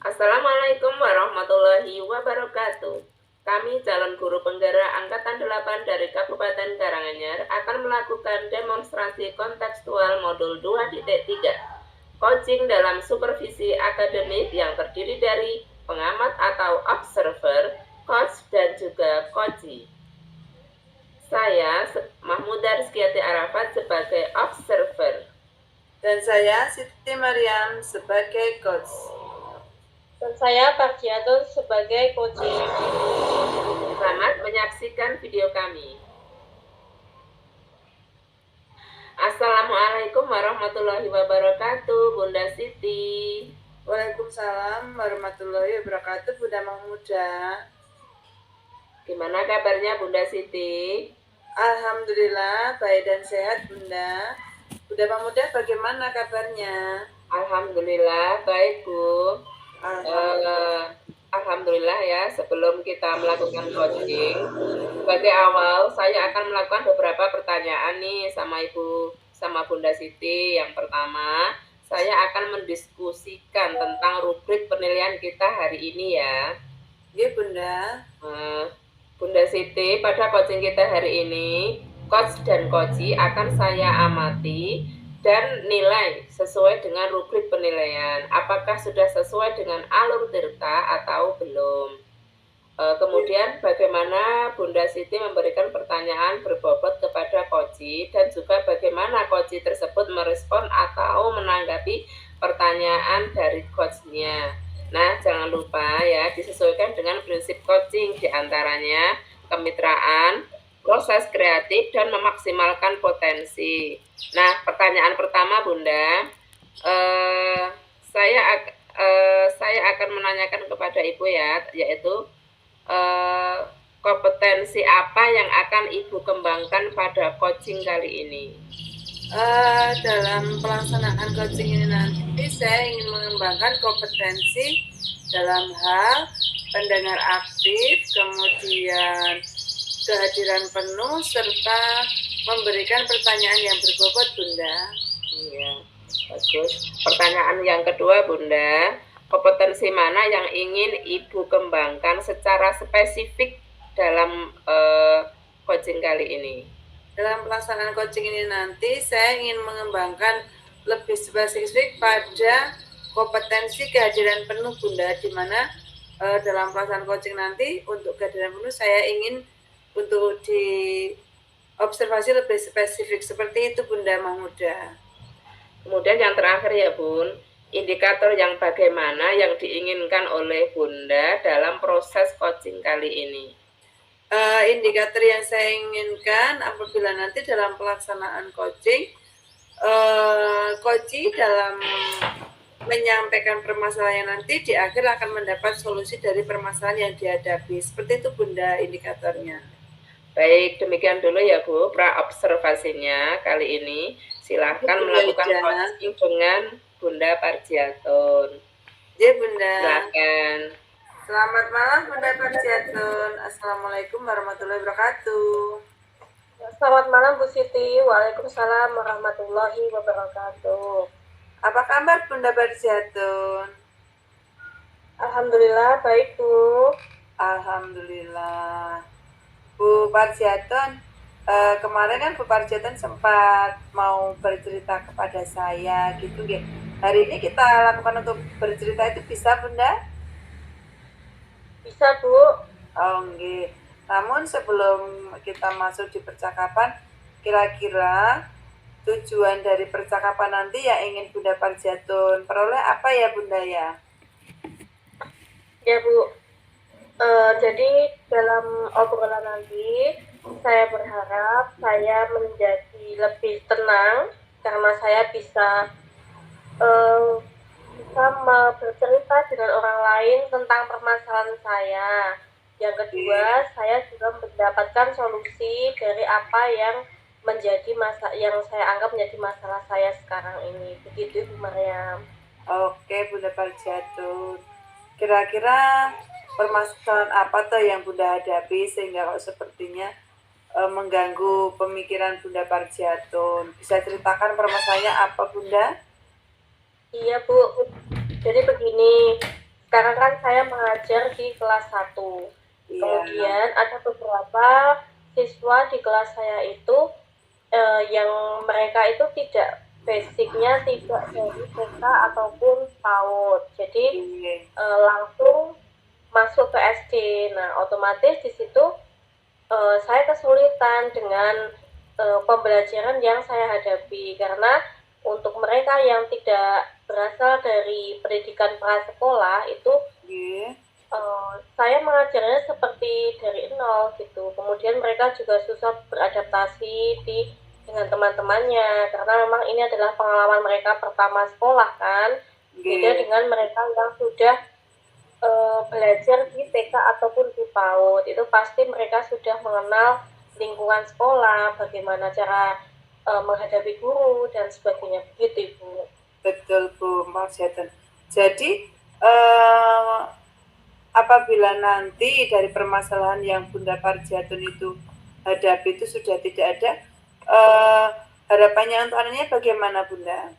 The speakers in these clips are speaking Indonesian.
Assalamualaikum warahmatullahi wabarakatuh. Kami calon guru penggerak Angkatan 8 dari Kabupaten Karanganyar akan melakukan demonstrasi kontekstual modul 2.3. Coaching dalam supervisi akademik yang terdiri dari pengamat atau observer, coach, dan juga coachee. Saya, Mahmuda Rizkyati Arafat, sebagai observer. Dan saya, Siti Mariam, sebagai coach. Dan saya, Parjiatun, sebagai coaching. Selamat menyaksikan video kami. Assalamualaikum warahmatullahi wabarakatuh, Bunda Siti. Waalaikumsalam warahmatullahi wabarakatuh, Bunda Mahmuda. Gimana kabarnya Bunda Siti? Alhamdulillah, baik dan sehat, Bunda. Bunda Mahmuda, bagaimana kabarnya? Alhamdulillah, baik, Bu. Alhamdulillah ya, sebelum kita melakukan coaching, sebagai awal saya akan melakukan beberapa pertanyaan nih sama Ibu, sama Bunda Siti. Yang pertama, saya akan mendiskusikan tentang rubrik penilaian kita hari ini ya. Iya, Bunda. Bunda Siti, pada coaching kita hari ini, coach dan coachee akan saya amati dan nilai sesuai dengan rubrik penilaian. Apakah sudah sesuai dengan alur tirta atau belum? Kemudian bagaimana Bunda Siti memberikan pertanyaan berbobot kepada coachee dan juga bagaimana coachee tersebut merespon atau menanggapi pertanyaan dari coachnya. Nah, jangan lupa ya, disesuaikan dengan prinsip coaching, diantaranya kemitraan, proses kreatif, dan memaksimalkan potensi. Nah, pertanyaan pertama Bunda, saya akan menanyakan kepada Ibu ya, yaitu kompetensi apa yang akan Ibu kembangkan pada coaching kali ini? Dalam pelaksanaan coaching ini nanti saya ingin mengembangkan kompetensi dalam hal pendengar aktif, kemudian kehadiran penuh, serta memberikan pertanyaan yang berbobot, Bunda. Iya, bagus. Pertanyaan yang kedua, Bunda, kompetensi mana yang ingin Ibu kembangkan secara spesifik dalam coaching kali ini? Dalam pelaksanaan coaching ini nanti saya ingin mengembangkan lebih spesifik pada kompetensi kehadiran penuh, Bunda, di mana dalam pelaksanaan coaching nanti untuk kehadiran penuh saya ingin untuk diobservasi lebih spesifik seperti itu, Bunda Mahmuda. Kemudian yang terakhir ya Bun, indikator yang bagaimana yang diinginkan oleh Bunda dalam proses coaching kali ini? Indikator yang saya inginkan apabila nanti dalam pelaksanaan coaching, coaching dalam menyampaikan permasalahan nanti di akhir akan mendapat solusi dari permasalahan yang dihadapi. Seperti itu, Bunda, indikatornya. Baik, demikian dulu ya Bu, pra-observasinya kali ini. Silahkan melakukan coaching dengan Bunda Parjiatun. Ya, Bunda. Silahkan. Selamat malam, Bunda Parjiatun. Assalamualaikum warahmatullahi wabarakatuh. Selamat malam, Bu Siti. Waalaikumsalam warahmatullahi wabarakatuh. Apa kabar, Bunda Parjiatun? Alhamdulillah, baik, Bu. Alhamdulillah. Bu Parjiatun, kemarin kan Bu Parjiatun sempat mau bercerita kepada saya gitu, gitu. Hari ini kita lakukan untuk bercerita itu bisa, Bunda? Bisa, Bu. Oh, okay. Namun sebelum kita masuk di percakapan, kira-kira tujuan dari percakapan nanti yang ingin Bunda Parjiatun peroleh apa ya, Bunda ya? Ya, Bu. Jadi dalam obrolan nanti saya berharap saya menjadi lebih tenang karena saya bisa bercerita dengan orang lain tentang permasalahan saya. Yang kedua, saya juga mendapatkan solusi dari apa yang saya anggap menjadi masalah saya sekarang ini. Begitu, Bu Mariam. Oke, Bunda Parjiatun. Kira-kira permasalahan apa tuh yang Bunda hadapi sehingga kok sepertinya mengganggu pemikiran Bunda Parjiatun? Bisa ceritakan permasalahannya apa, Bunda? Iya, Bu. Jadi begini, sekarang kan saya mengajar di kelas 1. Iya. Kemudian ada beberapa siswa di kelas saya itu yang mereka itu tidak basicnya tidak dari TK ataupun PAUD. Jadi langsung masuk ke SD. Nah, otomatis di situ saya kesulitan dengan pembelajaran yang saya hadapi karena untuk mereka yang tidak berasal dari pendidikan prasekolah itu saya mengajarnya seperti dari nol gitu. Kemudian mereka juga susah beradaptasi dengan teman-temannya karena memang ini adalah pengalaman mereka pertama sekolah kan. Beda dengan mereka yang sudah belajar di TK ataupun di PAUD, itu pasti mereka sudah mengenal lingkungan sekolah, bagaimana cara menghadapi guru dan sebagainya, begitu Ibu. Betul Bu Marjatun. Jadi apabila nanti dari permasalahan yang Bunda Parjatun itu hadapi itu sudah tidak ada, harapannya untuk anaknya bagaimana Bunda?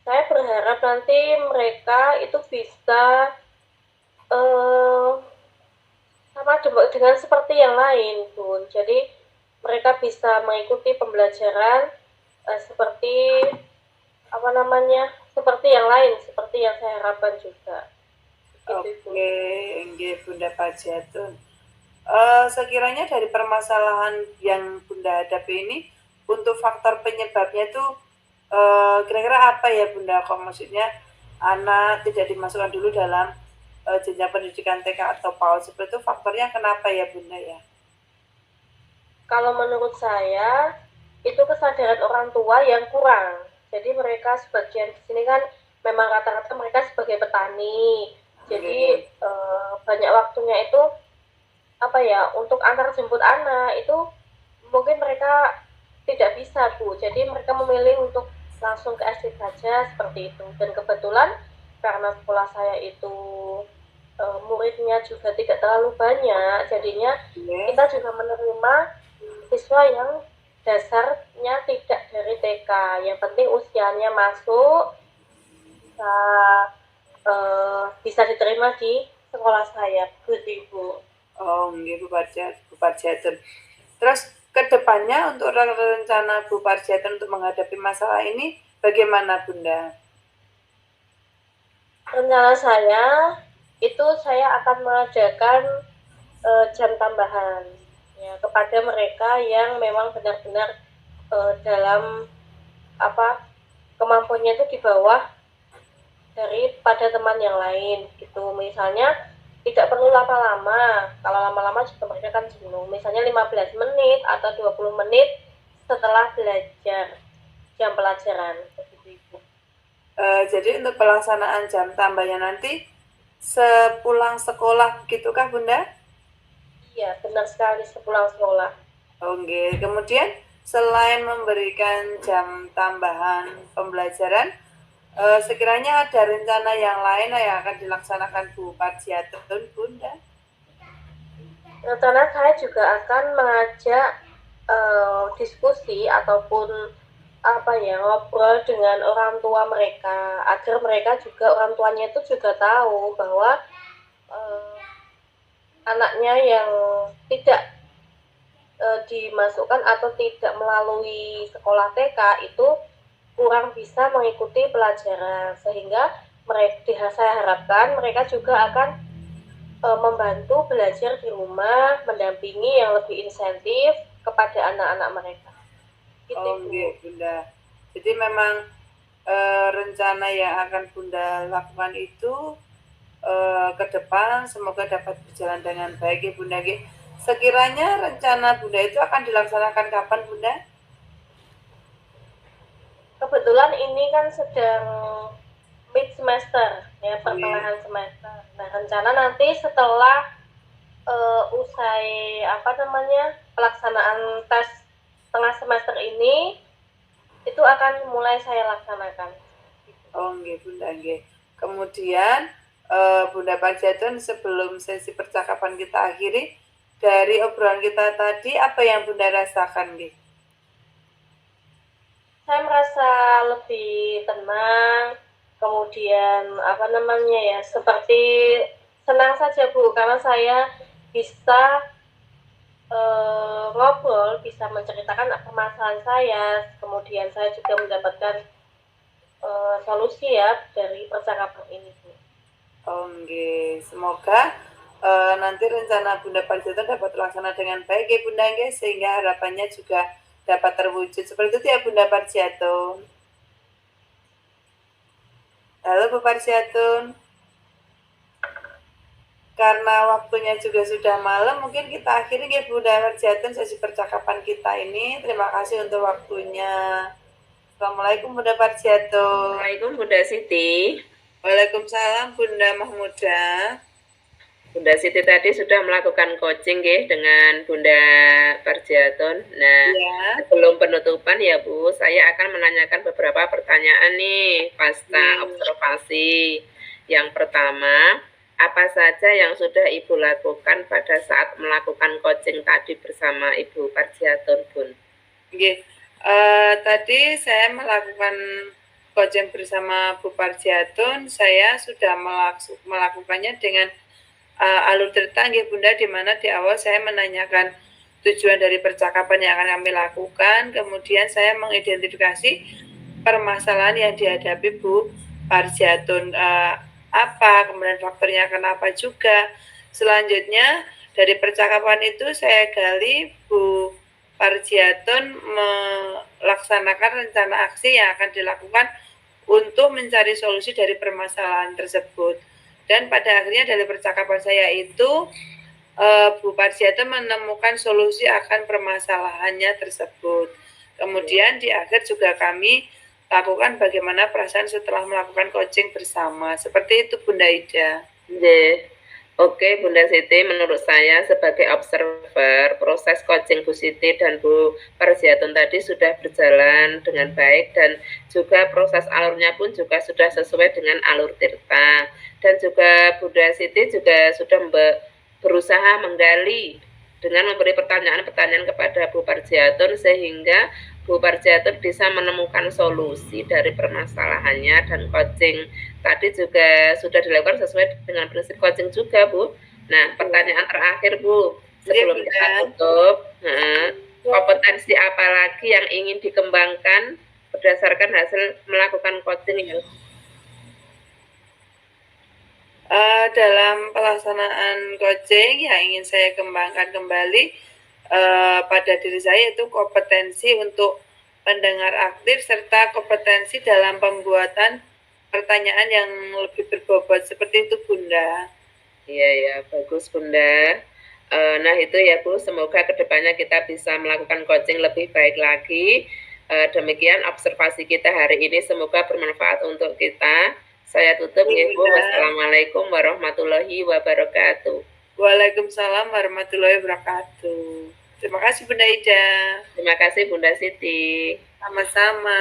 Saya berharap nanti mereka itu bisa sama dengan seperti yang lain, Bun. Jadi mereka bisa mengikuti pembelajaran seperti seperti yang lain, seperti yang saya harapkan juga. Oke, nggih Bunda Parjatun. Sekiranya dari permasalahan yang Bunda hadapi ini, untuk faktor penyebabnya itu kira-kira apa ya Bunda? Kok maksudnya anak tidak dimasukkan dulu dalam jenjang pendidikan TK atau PAUD, seperti itu faktornya kenapa ya Bunda ya? Kalau menurut saya itu kesadaran orang tua yang kurang. Jadi mereka sebagian di sini kan memang rata-rata mereka sebagai petani. Jadi banyak waktunya itu untuk antar jemput anak itu mungkin mereka tidak bisa Bu. Jadi mereka memilih untuk langsung ke SD saja seperti itu. Dan kebetulan karena sekolah saya itu muridnya juga tidak terlalu banyak, jadinya kita juga menerima siswa yang dasarnya tidak dari TK. Yang penting usianya masuk bisa diterima di sekolah saya, begitu Ibu. Oh, nggih Bu Parjatun. Terus kedepannya untuk rencana Bu Parjatun untuk menghadapi masalah ini bagaimana Bunda? Rencana saya itu saya akan mengadakan jam tambahan ya kepada mereka yang memang benar-benar dalam kemampuannya itu di bawah daripada teman yang lain gitu. Misalnya tidak perlu lama-lama, kalau lama-lama juga mereka kan jenuh. Misalnya 15 menit atau 20 menit setelah belajar jam pelajaran. Jadi untuk pelaksanaan jam tambahnya nanti sepulang sekolah gitukah Bunda? Iya, benar sekali, sepulang sekolah. Oke, kemudian selain memberikan jam tambahan pembelajaran, sekiranya ada rencana yang lain yang akan dilaksanakan Bu Parjatun, Bunda? Rencana saya juga akan mengajak diskusi ataupun ngobrol dengan orang tua mereka agar mereka juga orang tuanya itu juga tahu bahwa anaknya yang tidak dimasukkan atau tidak melalui sekolah TK itu kurang bisa mengikuti pelajaran, sehingga saya harapkan mereka juga akan membantu belajar di rumah, mendampingi yang lebih insentif kepada anak-anak mereka. Gitu, Bunda. Jadi memang rencana yang akan Bunda lakukan itu ke depan semoga dapat berjalan dengan baik ya Bunda. Sekiranya rencana Bunda itu akan dilaksanakan kapan Bunda? Kebetulan ini kan sedang mid semester ya, pertengahan semester. Nah, rencana nanti setelah usai pelaksanaan tes tengah semester ini itu akan mulai saya laksanakan. Oh nggih Bunda nggih. Kemudian Bunda Parjatun, sebelum sesi percakapan kita akhiri, dari obrolan kita tadi apa yang Bunda rasakan nggih? Saya merasa lebih tenang, kemudian apa namanya ya, seperti senang saja Bu, karena saya bisa ngobrol, bisa menceritakan permasalahan saya, kemudian saya juga mendapatkan solusi ya dari percakapan ini Bu. Oke, semoga nanti rencana Bunda Parjatun dapat terlaksana dengan baik ya Bunda nggih, sehingga harapannya juga dapat terwujud. Seperti itu ya Bunda Parjatun. Halo Bu Parjatun. Karena waktunya juga sudah malam, mungkin kita akhiri ya Bunda Parjatun sesi percakapan kita ini. Terima kasih untuk waktunya. Assalamualaikum Bunda Parjatun. Assalamualaikum Bunda Siti. Waalaikumsalam Bunda Mahmuda. Bunda Siti tadi sudah melakukan coaching dengan Bunda Parjatun. Nah, Ya. sebelum penutupan ya Bu, saya akan menanyakan beberapa pertanyaan nih pasca observasi. Yang pertama, apa saja yang sudah Ibu lakukan pada saat melakukan coaching tadi bersama Ibu Parjatun, Bun? Oke. Tadi saya melakukan coaching bersama Bu Parjatun, saya sudah melakukannya dengan alur cerita nggih Bunda, di mana di awal saya menanyakan tujuan dari percakapan yang akan kami lakukan, kemudian saya mengidentifikasi permasalahan yang dihadapi Bu Parjatun apa, kemudian faktornya kenapa juga. Selanjutnya dari percakapan itu saya gali Bu Parjatun melaksanakan rencana aksi yang akan dilakukan untuk mencari solusi dari permasalahan tersebut. Dan pada akhirnya dari percakapan saya itu Bu Parjatun menemukan solusi akan permasalahannya tersebut. Kemudian di akhir juga kami lakukan bagaimana perasaan setelah melakukan coaching bersama. Seperti itu Bunda Ida. Oke Bunda Siti, menurut saya sebagai observer, proses coaching Bu Siti dan Bu Parjatun tadi sudah berjalan dengan baik, dan juga proses alurnya pun juga sudah sesuai dengan alur tirta. Dan juga Bunda Siti juga sudah berusaha menggali dengan memberi pertanyaan-pertanyaan kepada Bu Parjatun, sehingga Bu Parjatun bisa menemukan solusi dari permasalahannya, dan coaching tadi juga sudah dilakukan sesuai dengan prinsip coaching juga Bu. Nah, pertanyaan terakhir Bu, sebelum kita tutup, kompetensi apa lagi yang ingin dikembangkan berdasarkan hasil melakukan coaching yang dalam pelaksanaan coaching yang ingin saya kembangkan kembali pada diri saya itu kompetensi untuk pendengar aktif serta kompetensi dalam pembuatan pertanyaan yang lebih berbobot. Seperti itu Bunda. Iya ya, bagus Bunda. Nah itu ya Bu, semoga kedepannya kita bisa melakukan coaching lebih baik lagi. Demikian observasi kita hari ini, semoga bermanfaat untuk kita. Saya tutup ya Bu. Wassalamualaikum warahmatullahi wabarakatuh. Waalaikumsalam warahmatullahi wabarakatuh. Terima kasih Bunda Ida. Terima kasih Bunda Siti. Sama-sama.